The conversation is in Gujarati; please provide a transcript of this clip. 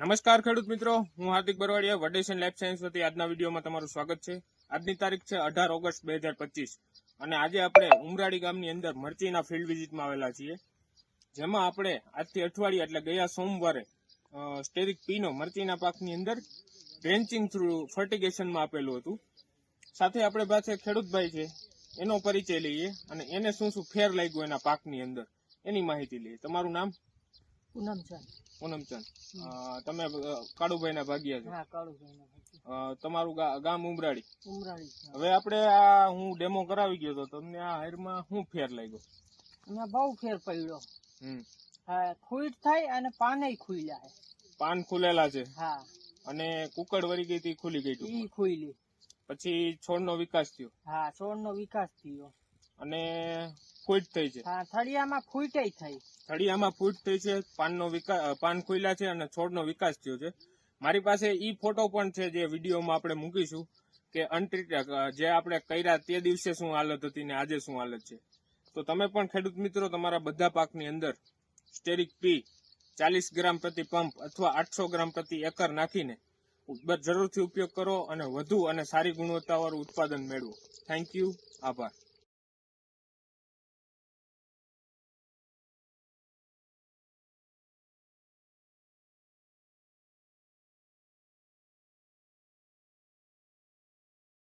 નમસ્કાર ખેડૂત મિત્રો, હું હાર્દિક બરવાડિયા વડેશન લાઈફ સાયન્સ વતી આજના વિડીયોમાં તમારું સ્વાગત છે। આજની તારીખ છે 18 ઓગસ્ટ 2025 અને આજે આપણે ઉમરાળી ગામની અંદર મરચીના ફિલ્ડ વિઝિટમાં આવેલા છીએ, જેમાં આપણે આજથી અઠવાડિયા એટલે ગયા સોમવારે સ્ટેરિક પીનો મરચીના પાકની અંદર ડ્રેન્ચિંગ થ્રુ ફર્ટિગેશનમાં આપેલું હતું। સાથે આપણે પાસે ખેડૂતભાઈ છે, એનો પરિચય લઈએ અને એને શું શું ફેર લાગ્યો એના પાકની અંદર એની માહિતી લઈએ। તમારું નામ? પૂનમચંદ। તમે કાળુભાઈના ભાગ્યા છો? હા, કાળુભાઈના ભાગ્યા। તમારું ગામ ઉમરાળી? ઉમરાળી। હવે આપણે હું ડેમો કરાવી ગયો તો તમને આ હાયરમાં શું ફેર લાગ્યો? એમાં બહુ ફેર પડ્યો। હા, ખુઈટ થાય અને પાને ખુલ્યા છે। પાન ખુલેલા છે? હા। અને કુકડ વળી ગઈ હતી, ખુલી ગઈ હતી? ઈ ખુલી। પછી છોડનો વિકાસ થયો? હા, છોડનો વિકાસ થયો। અને ફૂટ થઈ છે? હા, થળિયામાં ફૂટે થઈ। થળિયામાં ફૂટ થઈ છે, પાન ખુલ્યા છે અને છોડનો વિકાસ થયો છે। મારી પાસે ઈ ફોટો પણ છે જે વિડીયોમાં આપણે મૂકીશું કે અનટ્રીટેડ જે આપણે કર્યા તે દિવસે શું હાલત હતી ને આજે શું હાલત છે। તો તમે પણ ખેડૂત મિત્રો તમારા બધા પાકની અંદર સ્ટેરિક પી 40 ગ્રામ પ્રતિ પંપ અથવા 800 ગ્રામ પ્રતિ એકર નાખીને જરૂરથી ઉપયોગ કરો અને વધુ અને સારી ગુણવત્તાવાળું ઉત્પાદન મેળવો। થેન્ક યુ, આભાર।